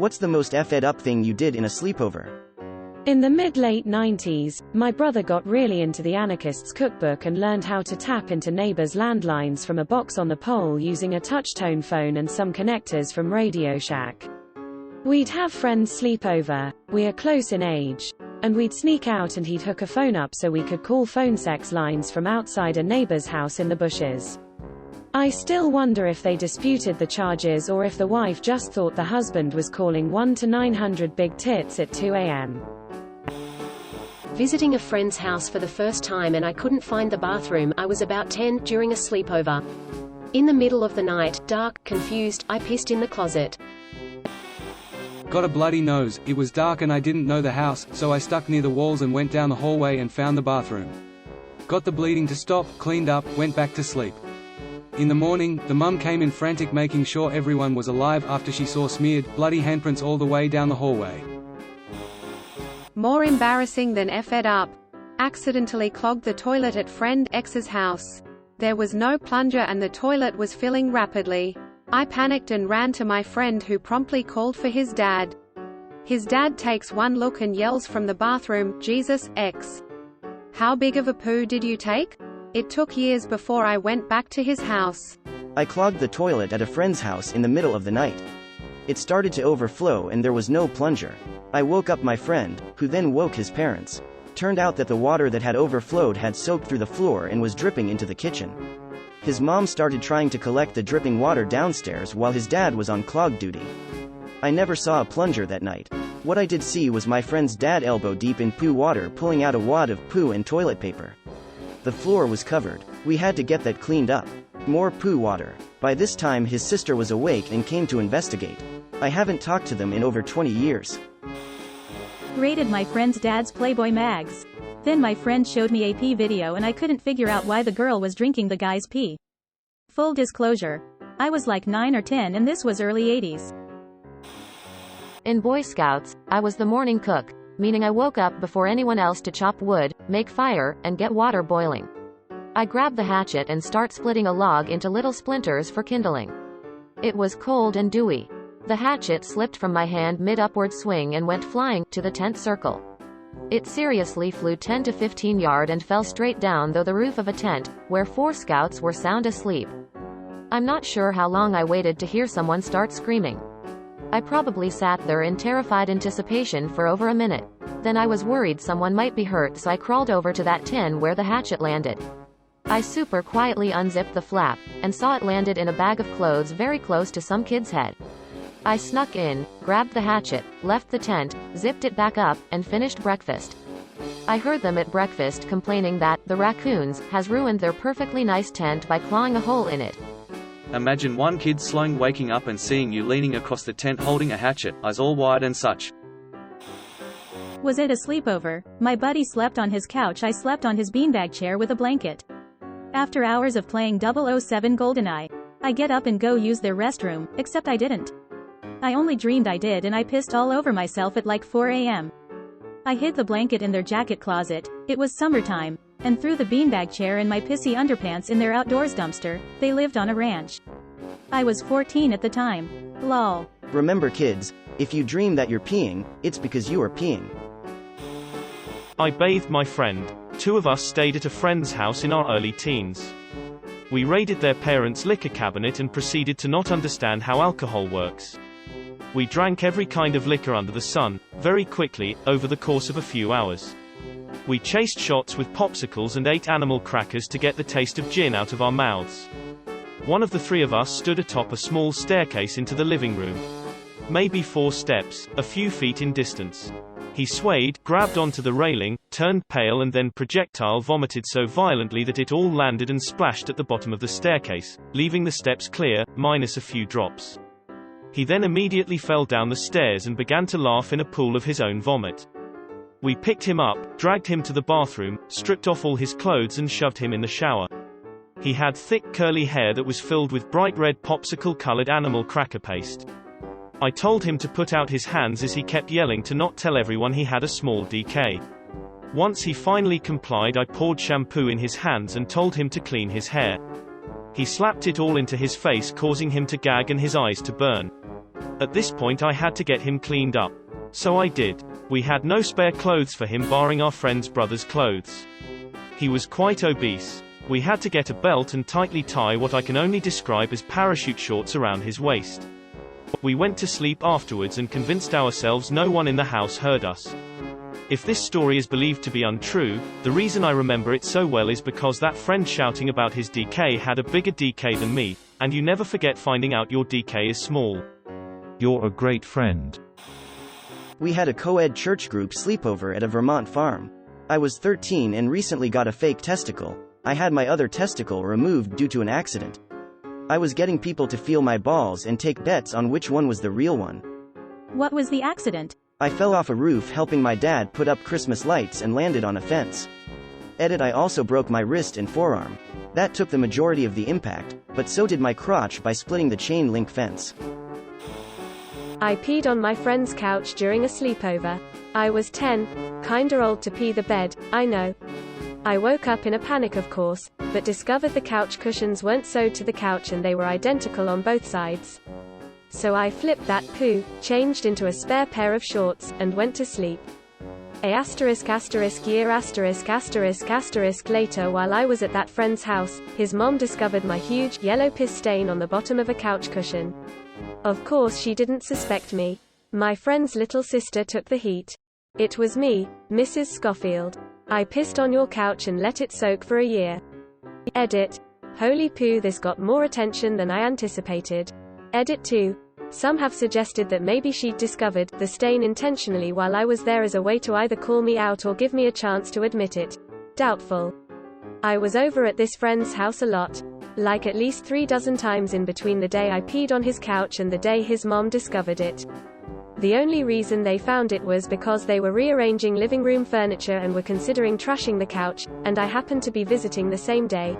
What's the most effed up thing you did in a sleepover? In the mid-late 90s, my brother got really into the anarchist's cookbook and learned how to tap into neighbors' landlines from a box on the pole using a touch-tone phone and some connectors from Radio Shack. We'd have friends sleep over, we are close in age, and we'd sneak out and he'd hook a phone up so we could call phone sex lines from outside a neighbor's house in the bushes. I still wonder if they disputed the charges or if the wife just thought the husband was calling 1 to 900 big tits at 2 a.m. Visiting a friend's house for the first time and I couldn't find the bathroom. I was about 10, during a sleepover. In the middle of the night, dark, confused, I pissed in the closet. Got a bloody nose, it was dark and I didn't know the house, so I stuck near the walls and went down the hallway and found the bathroom. Got the bleeding to stop, cleaned up, went back to sleep. In the morning, the mum came in frantic making sure everyone was alive after she saw smeared, bloody handprints all the way down the hallway. More embarrassing than effed up. Accidentally clogged the toilet at friend X's house. There was no plunger and the toilet was filling rapidly. I panicked and ran to my friend who promptly called for his dad. His dad takes one look and yells from the bathroom, "Jesus, X. How big of a poo did you take?" It took years before I went back to his house. I clogged the toilet at a friend's house in the middle of the night. It started to overflow and there was no plunger. I woke up my friend, who then woke his parents. Turned out that the water that had overflowed had soaked through the floor and was dripping into the kitchen. His mom started trying to collect the dripping water downstairs while his dad was on clog duty. I never saw a plunger that night. What I did see was my friend's dad elbow deep in poo water pulling out a wad of poo and toilet paper. The floor was covered. We had to get that cleaned up. More poo water. By this time his sister was awake and came to investigate. I haven't talked to them in over 20 years. Rated my friend's dad's Playboy mags. Then my friend showed me a pee video and I couldn't figure out why the girl was drinking the guy's pee. Full disclosure. I was like 9 or 10 and this was early 80s. In Boy Scouts, I was the morning cook, meaning I woke up before anyone else to chop wood, make fire, and get water boiling. I grab the hatchet and start splitting a log into little splinters for kindling. It was cold and dewy. The hatchet slipped from my hand mid-upward swing and went flying to the tent circle. It seriously flew 10 to 15 yards and fell straight down through the roof of a tent, where 4 scouts were sound asleep. I'm not sure how long I waited to hear someone start screaming. I probably sat there in terrified anticipation for over a minute. Then I was worried someone might be hurt, so I crawled over to that tin where the hatchet landed. I super quietly unzipped the flap, and saw it landed in a bag of clothes very close to some kid's head. I snuck in, grabbed the hatchet, left the tent, zipped it back up, and finished breakfast. I heard them at breakfast complaining that the raccoons has ruined their perfectly nice tent by clawing a hole in it. Imagine one kid slow waking up and seeing you leaning across the tent holding a hatchet, eyes all wide and such. Was it a sleepover? My buddy slept on his couch, I slept on his beanbag chair with a blanket. After hours of playing 007 GoldenEye, I get up and go use their restroom, except I didn't. I only dreamed I did and I pissed all over myself at like 4 a.m. I hid the blanket in their jacket closet, it was summertime, and threw the beanbag chair and my pissy underpants in their outdoors dumpster. They lived on a ranch. I was 14 at the time. Lol. Remember kids, if you dream that you're peeing, it's because you are peeing. I bathed my friend. 2 of us stayed at a friend's house in our early teens. We raided their parents' liquor cabinet and proceeded to not understand how alcohol works. We drank every kind of liquor under the sun, very quickly, over the course of a few hours. We chased shots with popsicles and ate animal crackers to get the taste of gin out of our mouths. One of the 3 of us stood atop a small staircase into the living room. Maybe 4 steps, a few feet in distance. He swayed, grabbed onto the railing, turned pale and then projectile vomited so violently that it all landed and splashed at the bottom of the staircase, leaving the steps clear, minus a few drops. He then immediately fell down the stairs and began to laugh in a pool of his own vomit. We picked him up, dragged him to the bathroom, stripped off all his clothes and shoved him in the shower. He had thick curly hair that was filled with bright red popsicle-colored animal cracker paste. I told him to put out his hands as he kept yelling to not tell everyone he had a small DK. Once he finally complied, I poured shampoo in his hands and told him to clean his hair. He slapped it all into his face, causing him to gag and his eyes to burn. At this point I had to get him cleaned up. So I did. We had no spare clothes for him barring our friend's brother's clothes. He was quite obese. We had to get a belt and tightly tie what I can only describe as parachute shorts around his waist. We went to sleep afterwards and convinced ourselves no one in the house heard us. If this story is believed to be untrue, the reason I remember it so well is because that friend shouting about his DK had a bigger DK than me, and you never forget finding out your DK is small. You're a great friend. We had a co-ed church group sleepover at a Vermont farm. I was 13 and recently got a fake testicle. I had my other testicle removed due to an accident. I was getting people to feel my balls and take bets on which one was the real one. What was the accident? I fell off a roof helping my dad put up Christmas lights and landed on a fence. Edit. I also broke my wrist and forearm. That took the majority of the impact, but so did my crotch by splitting the chain link fence. I peed on my friend's couch during a sleepover. I was 10, kinda old to pee the bed, I know. I woke up in a panic of course, but discovered the couch cushions weren't sewed to the couch and they were identical on both sides. So I flipped that poo, changed into a spare pair of shorts, and went to sleep. Year later, while I was at that friend's house, his mom discovered my huge, yellow piss stain on the bottom of a couch cushion. Of course she didn't suspect me. My friend's little sister took the heat. It was me, Mrs. Schofield. I pissed on your couch and let it soak for a year. Edit. Holy poo, this got more attention than I anticipated. Edit 2. Some have suggested that maybe she'd discovered the stain intentionally while I was there as a way to either call me out or give me a chance to admit it. Doubtful. I was over at this friend's house a lot. Like at least 3 dozen times in between the day I peed on his couch and the day his mom discovered it. The only reason they found it was because they were rearranging living room furniture and were considering trashing the couch, and I happened to be visiting the same day.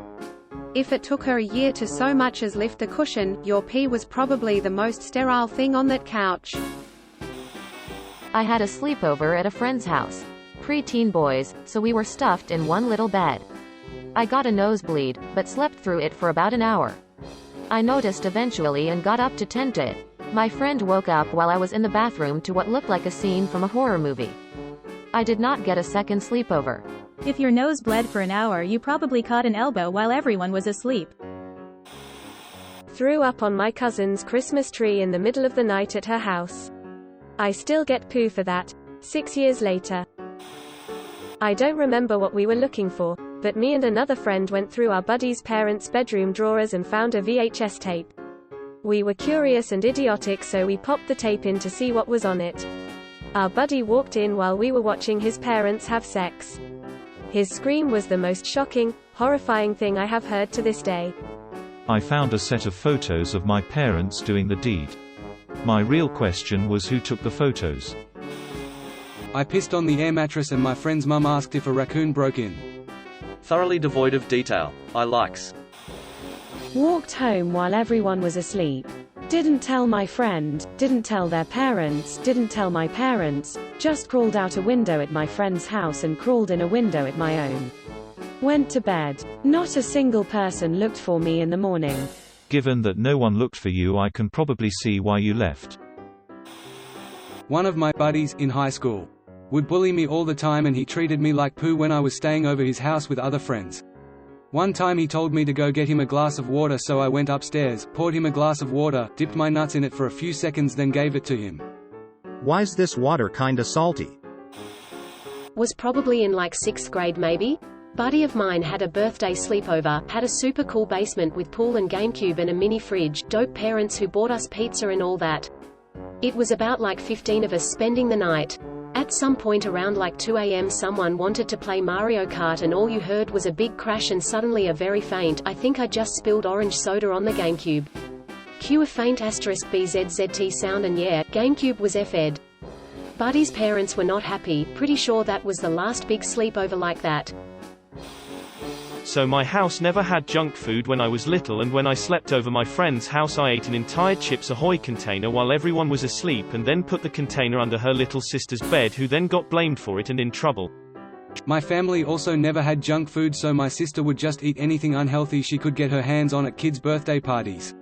If it took her a year to so much as lift the cushion, your pee was probably the most sterile thing on that couch. I had a sleepover at a friend's house. Pre-teen boys, so we were stuffed in one little bed. I got a nosebleed, but slept through it for about an hour. I noticed eventually and got up to tend to it. My friend woke up while I was in the bathroom to what looked like a scene from a horror movie. I did not get a second sleepover. If your nose bled for an hour, you probably caught an elbow while everyone was asleep. Threw up on my cousin's Christmas tree in the middle of the night at her house. I still get poo for that, 6 years later. I don't remember what we were looking for, but me and another friend went through our buddy's parents' bedroom drawers and found a VHS tape. We were curious and idiotic, so we popped the tape in to see what was on it. Our buddy walked in while we were watching his parents have sex. His scream was the most shocking, horrifying thing I have heard to this day. I found a set of photos of my parents doing the deed. My real question was who took the photos. I pissed on the air mattress and my friend's mum asked if a raccoon broke in. Thoroughly devoid of detail. I likes. Walked home while everyone was asleep. Didn't tell my friend, didn't tell their parents, didn't tell my parents, just crawled out a window at my friend's house and crawled in a window at my own. Went to bed. Not a single person looked for me in the morning. Given that no one looked for you, I can probably see why you left. One of my buddies, in high school, would bully me all the time and he treated me like poo when I was staying over his house with other friends. One time he told me to go get him a glass of water, so I went upstairs, poured him a glass of water, dipped my nuts in it for a few seconds, then gave it to him. Why's this water kinda salty? Was probably in like 6th grade maybe? Buddy of mine had a birthday sleepover, had a super cool basement with pool and GameCube and a mini fridge, dope parents who bought us pizza and all that. It was about like 15 of us spending the night. At some point around like 2 a.m. someone wanted to play Mario Kart and all you heard was a big crash and suddenly a very faint, I think I just spilled orange soda on the GameCube. Cue a faint *BZZT sound and yeah, GameCube was F-ed. Buddy's parents were not happy, pretty sure that was the last big sleepover like that. So my house never had junk food when I was little, and when I slept over my friend's house I ate an entire Chips Ahoy container while everyone was asleep and then put the container under her little sister's bed, who then got blamed for it and in trouble. My family also never had junk food, so my sister would just eat anything unhealthy she could get her hands on at kids' birthday parties.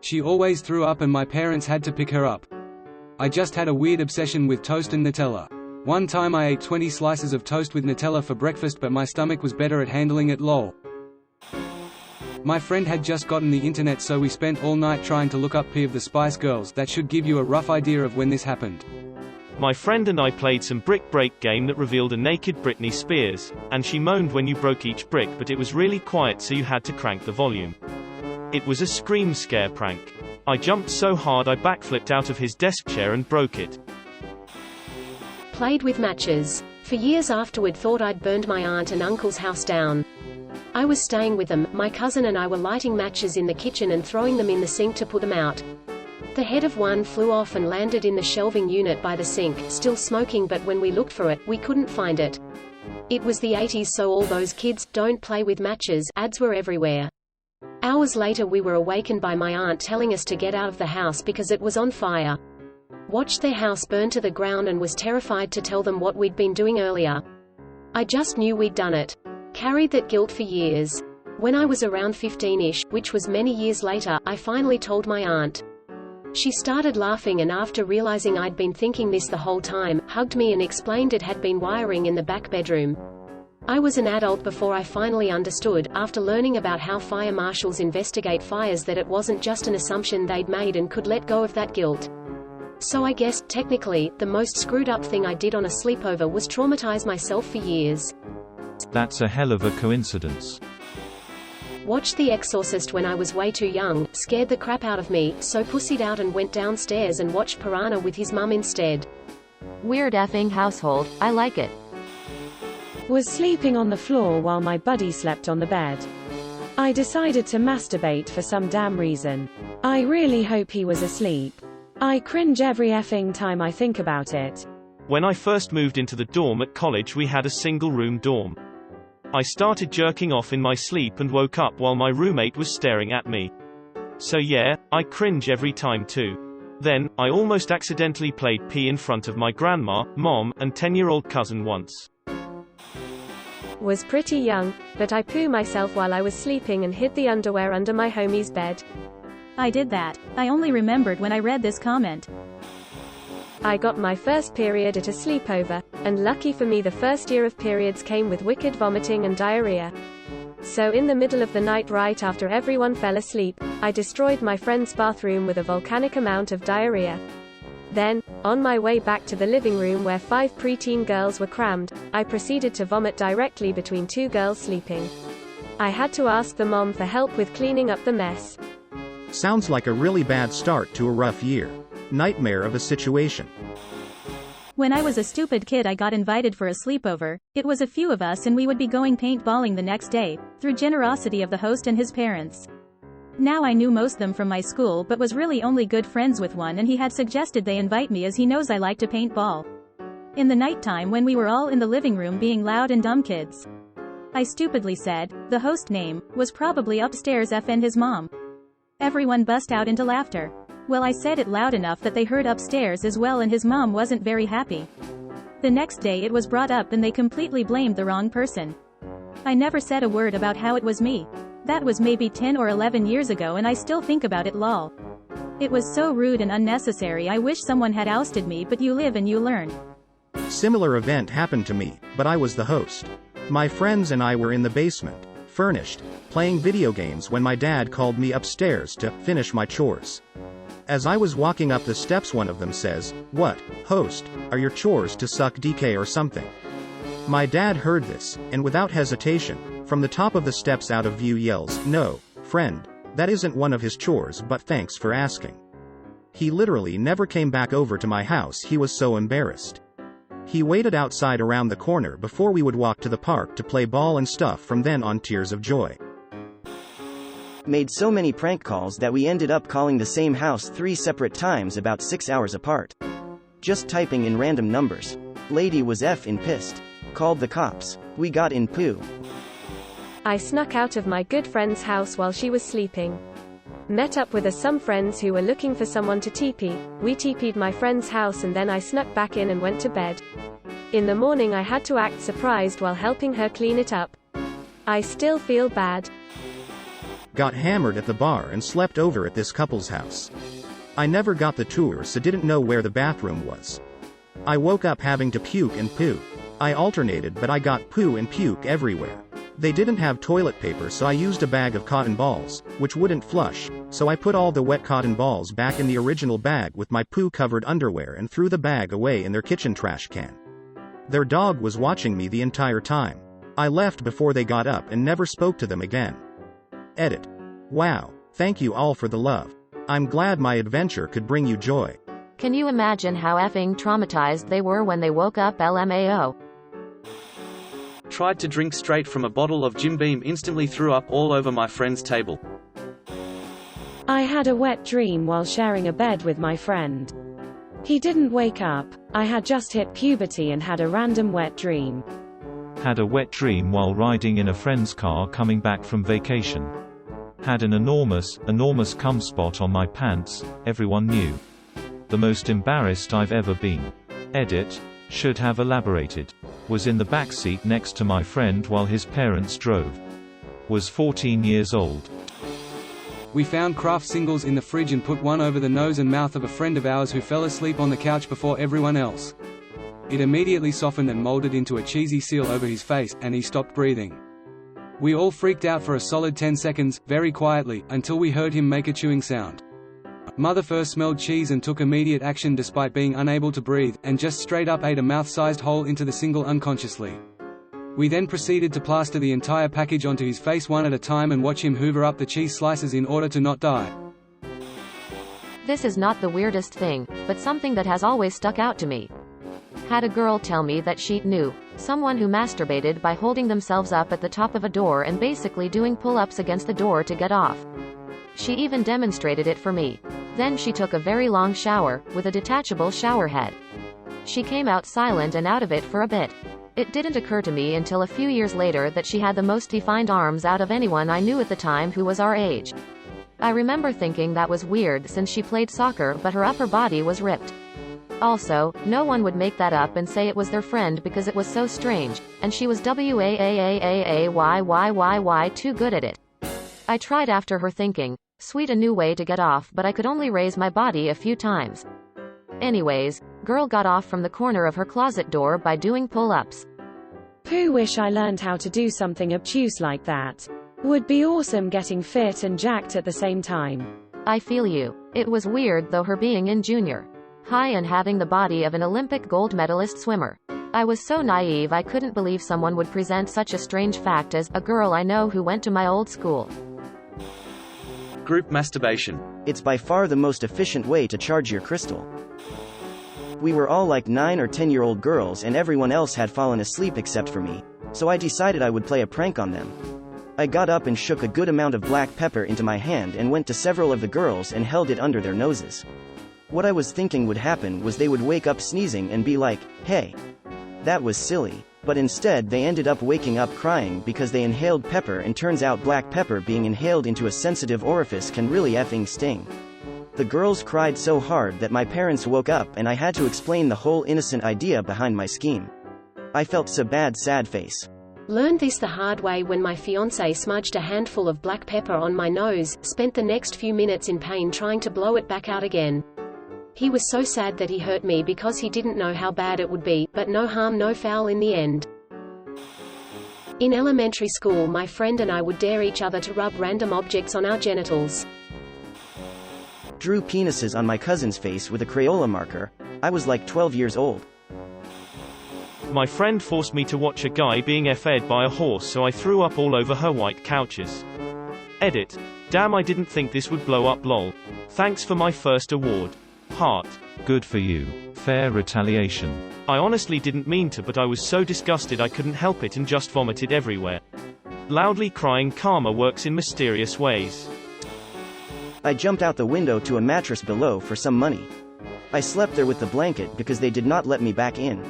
She always threw up and my parents had to pick her up. I just had a weird obsession with toast and Nutella. One time I ate 20 slices of toast with Nutella for breakfast, but my stomach was better at handling it. Lol. My friend had just gotten the internet, so we spent all night trying to look up P of the Spice Girls. That should give you a rough idea of when this happened. My friend and I played some brick break game that revealed a naked Britney Spears, and she moaned when you broke each brick, but it was really quiet so you had to crank the volume. It was a scream scare prank. I jumped so hard I backflipped out of his desk chair and broke it. Played with matches. For years afterward thought I'd burned my aunt and uncle's house down. I was staying with them, my cousin and I were lighting matches in the kitchen and throwing them in the sink to put them out. The head of one flew off and landed in the shelving unit by the sink, still smoking, but when we looked for it, we couldn't find it. It was the 80s, so all those kids, don't play with matches, ads were everywhere. Hours later we were awakened by my aunt telling us to get out of the house because it was on fire. Watched their house burn to the ground and was terrified to tell them what we'd been doing earlier. I just knew we'd done it. Carried that guilt for years. When I was around 15-ish, which was many years later, I finally told my aunt. She started laughing and after realizing I'd been thinking this the whole time, hugged me and explained it had been wiring in the back bedroom. I was an adult before I finally understood, after learning about how fire marshals investigate fires, that it wasn't just an assumption they'd made and could let go of that guilt. So I guess, technically, the most screwed up thing I did on a sleepover was traumatize myself for years. That's a hell of a coincidence. Watched The Exorcist when I was way too young, scared the crap out of me, so pussied out and went downstairs and watched Piranha with his mum instead. Weird effing household, I like it. Was sleeping on the floor while my buddy slept on the bed. I decided to masturbate for some damn reason. I really hope he was asleep. I cringe every effing time I think about it. When I first moved into the dorm at college, we had a single-room dorm. I started jerking off in my sleep and woke up while my roommate was staring at me. So yeah, I cringe every time too. Then, I almost accidentally played pee in front of my grandma, mom, and 10-year-old cousin once. Was pretty young, but I poo myself while I was sleeping and hid the underwear under my homie's bed. I did that. I only remembered when I read this comment. I got my first period at a sleepover, and lucky for me the first year of periods came with wicked vomiting and diarrhea. So in the middle of the night, right after everyone fell asleep, I destroyed my friend's bathroom with a volcanic amount of diarrhea. Then, on my way back to the living room where 5 preteen girls were crammed, I proceeded to vomit directly between 2 girls sleeping. I had to ask the mom for help with cleaning up the mess. Sounds like a really bad start to a rough year. Nightmare of a situation. When I was a stupid kid, I got invited for a sleepover. It was a few of us and we would be going paintballing the next day, through generosity of the host and his parents. Now I knew most of them from my school but was really only good friends with one, and he had suggested they invite me as he knows I like to paintball. In the nighttime when we were all in the living room being loud and dumb kids, I stupidly said, the host name, was probably upstairs and his mom. Everyone bust out into laughter. Well, I said it loud enough that they heard upstairs as well, and his mom wasn't very happy. The next day it was brought up and they completely blamed the wrong person. I never said a word about how it was me. That was maybe 10 or 11 years ago and I still think about it, lol. It was so rude and unnecessary. I wish someone had ousted me, but you live and you learn. Similar event happened to me, but I was the host. My friends and I were in the basement, furnished, playing video games when my dad called me upstairs to finish my chores. As I was walking up the steps, one of them says, "What, host, are your chores to suck DK or something?" My dad heard this, and without hesitation, from the top of the steps out of view yells, "No, friend, that isn't one of his chores, but thanks for asking." He literally never came back over to my house, he was so embarrassed. He waited outside around the corner before we would walk to the park to play ball and stuff. From then on, tears of joy. Made so many prank calls that we ended up calling the same house 3 separate times about 6 hours apart. Just typing in random numbers. Lady was effing pissed. Called the cops. We got in poo. I snuck out of my good friend's house while she was sleeping. Met up with some friends who were looking for someone to TP. We TP'd my friend's house and then I snuck back in and went to bed. In the morning I had to act surprised while helping her clean it up. I still feel bad. got hammered at the bar and slept over at this couple's house. I never got the tour so didn't know where the bathroom was. I woke up having to puke and poo. I alternated but I got poo and puke everywhere. They didn't have toilet paper so I used a bag of cotton balls, which wouldn't flush, so I put all the wet cotton balls back in the original bag with my poo-covered underwear and threw the bag away in their kitchen trash can. Their dog was watching me the entire time. I left before they got up and never spoke to them again. Edit. Wow, thank you all for the love. I'm glad my adventure could bring you joy. Can you imagine how effing traumatized they were when they woke up? LMAO. Tried to drink straight from a bottle of Jim Beam, instantly threw up all over my friend's table. I had a wet dream while sharing a bed with my friend. He didn't wake up. I had just hit puberty and had a random wet dream. Had a wet dream while riding in a friend's car coming back from vacation. Had an enormous cum spot on my pants, everyone knew. The most embarrassed I've ever been. Edit. Should have elaborated. Was in the back seat next to my friend while his parents drove. Was 14 years old. We found craft singles in the fridge and put one over the nose and mouth of a friend of ours who fell asleep on the couch before everyone else. It immediately softened and molded into a cheesy seal over his face, and he stopped breathing. We all freaked out for a solid 10 seconds, very quietly, until we heard him make a chewing sound. Mother first smelled cheese and took immediate action despite being unable to breathe, and just straight up ate a mouth-sized hole into the single unconsciously. We then proceeded to plaster the entire package onto his face one at a time and watch him hoover up the cheese slices in order to not die. This is not the weirdest thing, but something that has always stuck out to me. Had a girl tell me that she knew someone who masturbated by holding themselves up at the top of a door and basically doing pull-ups against the door to get off. She even demonstrated it for me. Then she took a very long shower, with a detachable shower head. She came out silent and out of it for a bit. It didn't occur to me until a few years later that she had the most defined arms out of anyone I knew at the time who was our age. I remember thinking that was weird since she played soccer but her upper body was ripped. Also, no one would make that up and say it was their friend because it was so strange, and she was WAAAAAYYYY too good at it. I tried after her thinking, sweet, a new way to get off, but I could only raise my body a few times. Anyways, girl got off from the corner of her closet door by doing pull-ups. Poo, wish I learned how to do something obtuse like that. Would be awesome getting fit and jacked at the same time. I feel you. It was weird though, her being in junior high and having the body of an Olympic gold medalist swimmer. I was so naive I couldn't believe someone would present such a strange fact as a girl I know who went to my old school. Group masturbation. It's by far the most efficient way to charge your crystal. We were all like 9 or 10-year-old girls and everyone else had fallen asleep except for me, so I decided I would play a prank on them. I got up and shook a good amount of black pepper into my hand and went to several of the girls and held it under their noses. What I was thinking would happen was they would wake up sneezing and be like, hey. That was silly, but instead they ended up waking up crying because they inhaled pepper, and turns out black pepper being inhaled into a sensitive orifice can really effing sting. The girls cried so hard that my parents woke up and I had to explain the whole innocent idea behind my scheme. I felt so bad, sad face. Learned this the hard way when my fiancé smudged a handful of black pepper on my nose, spent the next few minutes in pain trying to blow it back out again. He was so sad that he hurt me because he didn't know how bad it would be, but no harm no foul in the end. In elementary school, my friend and I would dare each other to rub random objects on our genitals. Drew penises on my cousin's face with a Crayola marker. I was like 12 years old. My friend forced me to watch a guy being fed by a horse, so I threw up all over her white couches. Edit. Damn, I didn't think this would blow up, lol. Thanks for my first award. Heart. Good for you. Fair retaliation. I honestly didn't mean to, but I was so disgusted I couldn't help it and just vomited everywhere. Loudly crying. Karma works in mysterious ways. I jumped out the window to a mattress below for some money. I slept there with the blanket because they did not let me back in.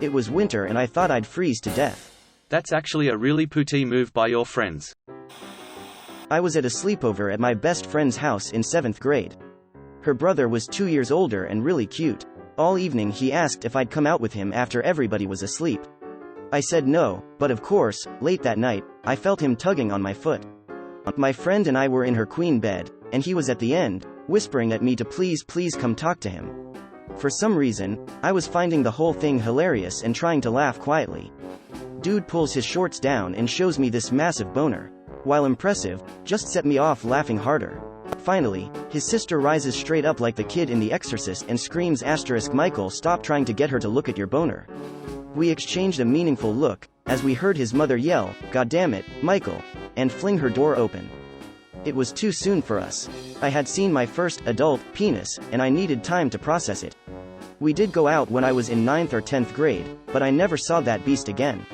It was winter and I thought I'd freeze to death. That's actually a really pooty move by your friends. I was at a sleepover at my best friend's house in 7th grade. Her brother was 2 years older and really cute. All evening he asked if I'd come out with him after everybody was asleep. I said no, but of course, late that night, I felt him tugging on my foot. My friend and I were in her queen bed, and he was at the end, whispering at me to please come talk to him. For some reason, I was finding the whole thing hilarious and trying to laugh quietly. Dude pulls his shorts down and shows me this massive boner. While impressive, just set me off laughing harder. Finally, his sister rises straight up like the kid in The Exorcist and screams Michael, stop trying to get her to look at your boner. We exchanged a meaningful look, as we heard his mother yell, God damn it, Michael, and fling her door open. It was too soon for us. I had seen my first adult penis, and I needed time to process it. We did go out when I was in 9th or 10th grade, but I never saw that beast again.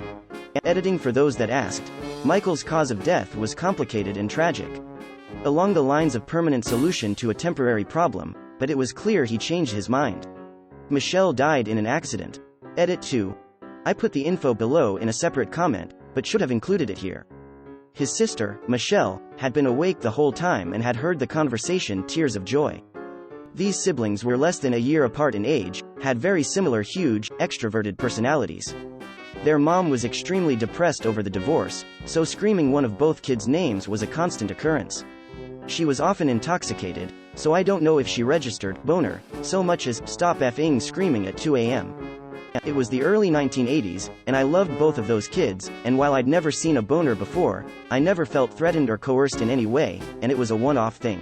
Editing for those that asked. Michael's cause of death was complicated and tragic. Along the lines of permanent solution to a temporary problem, but it was clear he changed his mind. Michelle died in an accident. Edit 2. I put the info below in a separate comment, but should have included it here. His sister, Michelle, had been awake the whole time and had heard the conversation tears of joy. These siblings were less than a year apart in age, had very similar huge, extroverted personalities. Their mom was extremely depressed over the divorce, so screaming one of both kids' names was a constant occurrence. She was often intoxicated, so I don't know if she registered boner so much as stop effing screaming at 2 a.m. It was the early 1980s, and I loved both of those kids, and while I'd never seen a boner before, I never felt threatened or coerced in any way, and it was a one-off thing.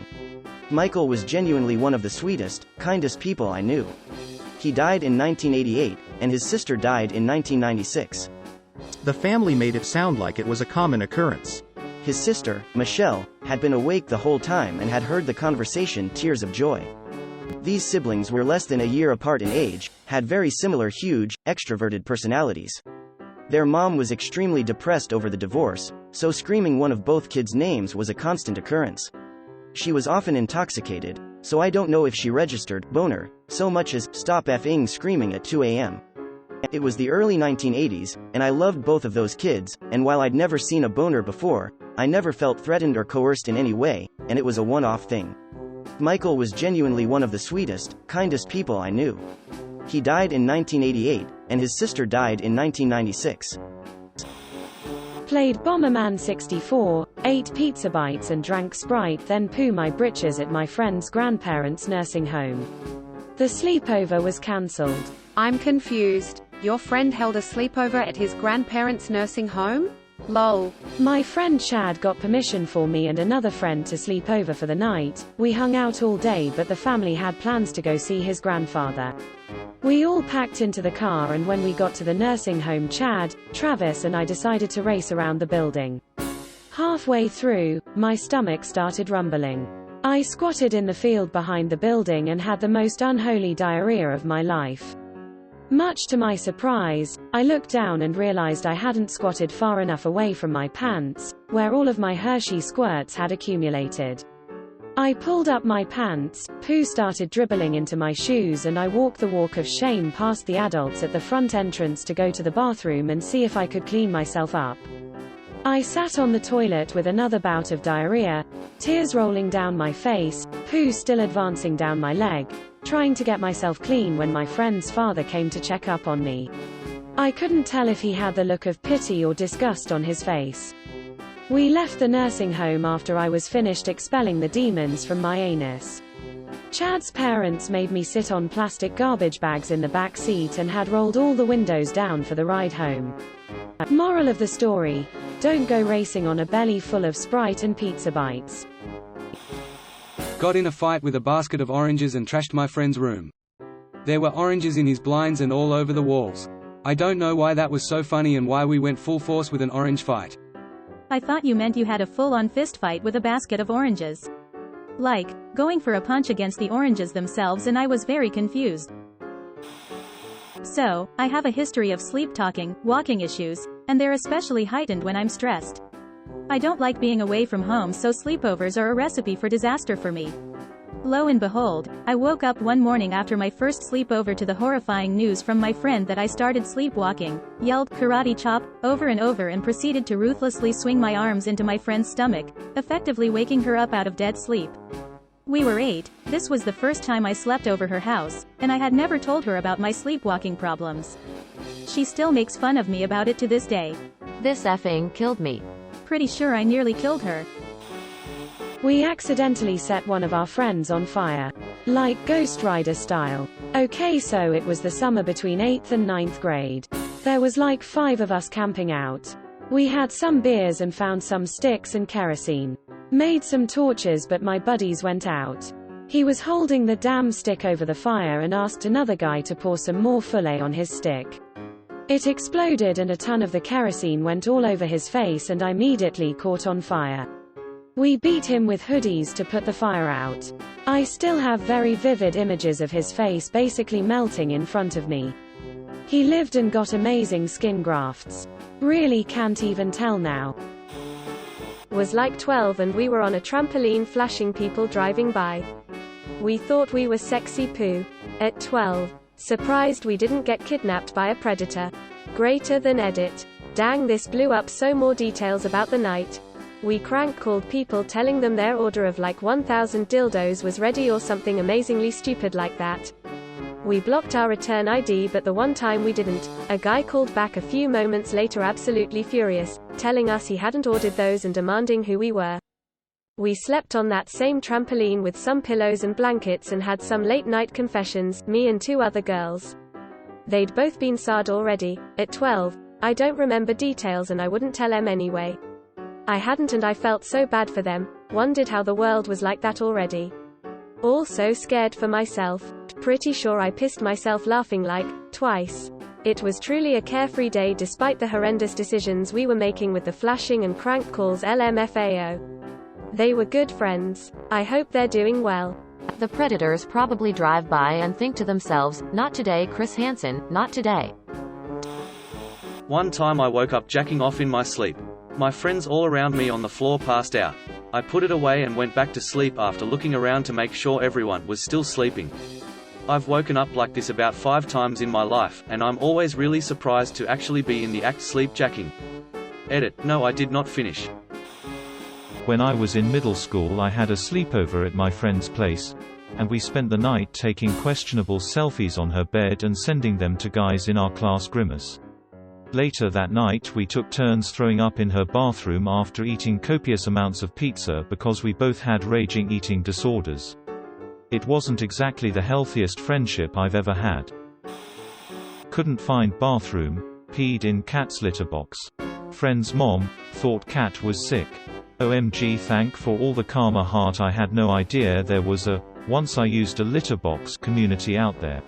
Michael was genuinely one of the sweetest, kindest people I knew. He died in 1988, and his sister died in 1996. The family made it sound like it was a common occurrence. His sister, Michelle, had been awake the whole time and had heard the conversation tears of joy. These siblings were less than a year apart in age, had very similar huge, extroverted personalities. Their mom was extremely depressed over the divorce, so screaming one of both kids' names was a constant occurrence. She was often intoxicated, so I don't know if she registered boner so much as stop effing screaming at 2 a.m. It was the early 1980s, and I loved both of those kids, and while I'd never seen a boner before, I never felt threatened or coerced in any way, and it was a one-off thing. Michael was genuinely one of the sweetest, kindest people I knew. He died in 1988, and his sister died in 1996. Played Bomberman 64, ate pizza bites and drank Sprite, then poo my britches at my friend's grandparents' nursing home. The sleepover was cancelled. I'm confused. Your friend held a sleepover at his grandparents' nursing home? Lol. My friend Chad got permission for me and another friend to sleep over for the night. We hung out all day, but the family had plans to go see his grandfather. We all packed into the car, and when we got to the nursing home, Chad, Travis and I decided to race around the building. Halfway through, my stomach started rumbling. I squatted in the field behind the building and had the most unholy diarrhea of my life. Much to my surprise, I looked down and realized I hadn't squatted far enough away from my pants, where all of my Hershey squirts had accumulated. I pulled up my pants, poo started dribbling into my shoes, and I walked the walk of shame past the adults at the front entrance to go to the bathroom and see if I could clean myself up. I sat on the toilet with another bout of diarrhea, tears rolling down my face, poo still advancing down my leg, trying to get myself clean when my friend's father came to check up on me. I couldn't tell if he had the look of pity or disgust on his face. We left the nursing home after I was finished expelling the demons from my anus. Chad's parents made me sit on plastic garbage bags in the back seat and had rolled all the windows down for the ride home. Moral of the story: don't go racing on a belly full of Sprite and pizza bites. Got in a fight with a basket of oranges and trashed my friend's room. There were oranges in his blinds and all over the walls. I don't know why that was so funny and why we went full force with an orange fight. I thought you meant you had a full-on fist fight with a basket of oranges. Like, going for a punch against the oranges themselves, and I was very confused. So, I have a history of sleep-talking, walking issues, and they're especially heightened when I'm stressed. I don't like being away from home, so sleepovers are a recipe for disaster for me. Lo and behold, I woke up one morning after my first sleepover to the horrifying news from my friend that I started sleepwalking, yelled karate chop over and over, and proceeded to ruthlessly swing my arms into my friend's stomach, effectively waking her up out of dead sleep. We were 8, this was the first time I slept over her house, and I had never told her about my sleepwalking problems. She still makes fun of me about it to this day. This effing killed me. Pretty sure I nearly killed her. We accidentally set one of our friends on fire. Like Ghost Rider style. Okay, so it was the summer between 8th and 9th grade. There was like 5 of us camping out. We had some beers and found some sticks and kerosene. Made some torches, but my buddies went out. He was holding the damn stick over the fire and asked another guy to pour some more Fully on his stick. It exploded and a ton of the kerosene went all over his face and immediately caught on fire. We beat him with hoodies to put the fire out. I still have very vivid images of his face basically melting in front of me. He lived and got amazing skin grafts. Really can't even tell now. Was like 12 and we were on a trampoline flashing people driving by. We thought we were sexy poo. At 12. Surprised we didn't get kidnapped by a predator. Greater than edit. Dang, this blew up. So more details about the night. We crank called people telling them their order of like 1,000 dildos was ready or something amazingly stupid like that. We blocked our return ID, but the one time we didn't, a guy called back a few moments later absolutely furious, telling us he hadn't ordered those and demanding who we were. We slept on that same trampoline with some pillows and blankets and had some late night confessions, me and 2 other girls. They'd both been SA'd already. At 12, I don't remember details and I wouldn't tell them anyway. I hadn't and I felt so bad for them, wondered how the world was like that already. Also scared for myself. Pretty sure I pissed myself laughing like, twice. It was truly a carefree day despite the horrendous decisions we were making with the flashing and crank calls LMFAO. They were good friends. I hope they're doing well. The predators probably drive by and think to themselves, not today Chris Hansen, not today. One time I woke up jacking off in my sleep. My friends all around me on the floor passed out. I put it away and went back to sleep after looking around to make sure everyone was still sleeping. I've woken up like this about 5 times in my life, and I'm always really surprised to actually be in the act sleep jacking. Edit, no, I did not finish. When I was in middle school, I had a sleepover at my friend's place, and we spent the night taking questionable selfies on her bed and sending them to guys in our class. Grimace. Later that night we took turns throwing up in her bathroom after eating copious amounts of pizza because we both had raging eating disorders. It wasn't exactly the healthiest friendship I've ever had. Couldn't find bathroom, peed in cat's litter box. Friend's mom thought cat was sick. OMG, thank for all the karma heart. I had no idea there was a once I used a litter box community out there.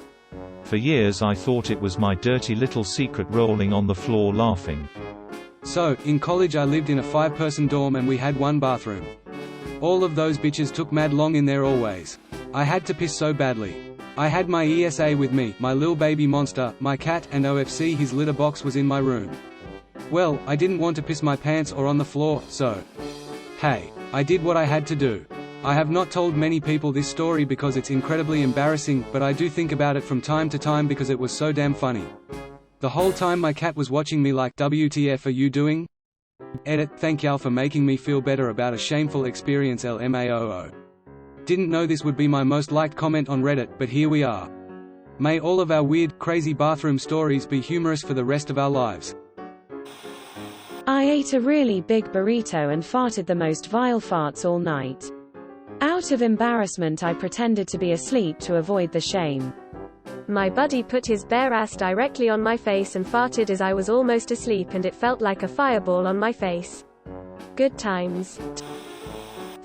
For years I thought it was my dirty little secret, rolling on the floor laughing. So, in college I lived in a 5-person dorm and we had 1 bathroom. All of those bitches took mad long in there always. I had to piss so badly. I had my ESA with me, my lil baby monster, my cat, and OFC his litter box was in my room. Well, I didn't want to piss my pants or on the floor, so hey, I did what I had to do. I have not told many people this story because it's incredibly embarrassing, but I do think about it from time to time because it was so damn funny. The whole time my cat was watching me like, WTF are you doing? Edit, thank y'all for making me feel better about a shameful experience. LMAOO. Didn't know this would be my most liked comment on Reddit, but here we are. May all of our weird, crazy bathroom stories be humorous for the rest of our lives. I ate a really big burrito and farted the most vile farts all night. Out of embarrassment I pretended to be asleep to avoid the shame. My buddy put his bare ass directly on my face and farted as I was almost asleep, and it felt like a fireball on my face. Good times.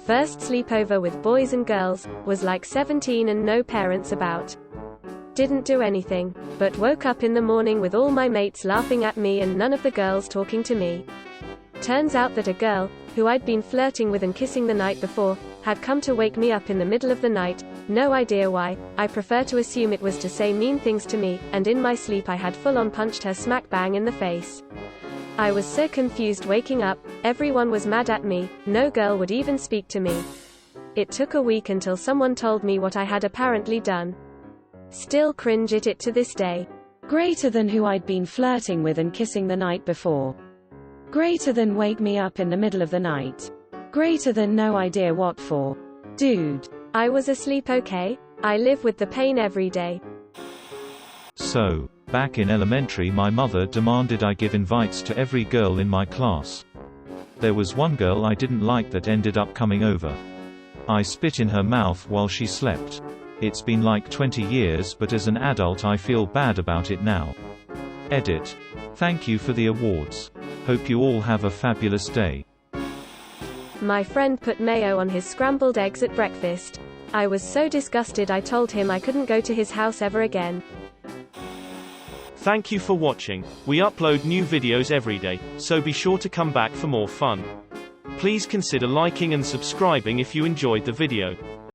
First sleepover with boys and girls, was like 17 and no parents about. Didn't do anything, but woke up in the morning with all my mates laughing at me and none of the girls talking to me. Turns out that a girl, who I'd been flirting with and kissing the night before, had come to wake me up in the middle of the night, no idea why. I prefer to assume it was to say mean things to me, and in my sleep I had full-on punched her smack bang in the face. I was so confused waking up, everyone was mad at me, no girl would even speak to me. It took a week until someone told me what I had apparently done. Still cringe at it to this day. Greater than who I'd been flirting with and kissing the night before. Greater than wake me up in the middle of the night. Greater than no idea what for. Dude. I was asleep, okay? I live with the pain every day. So, back in elementary my mother demanded I give invites to every girl in my class. There was one girl I didn't like that ended up coming over. I spit in her mouth while she slept. It's been like 20 years, but as an adult I feel bad about it now. Edit. Thank you for the awards. Hope you all have a fabulous day. My friend put mayo on his scrambled eggs at breakfast. I was so disgusted I told him I couldn't go to his house ever again. Thank you for watching. We upload new videos every day, so be sure to come back for more fun. Please consider liking and subscribing if you enjoyed the video.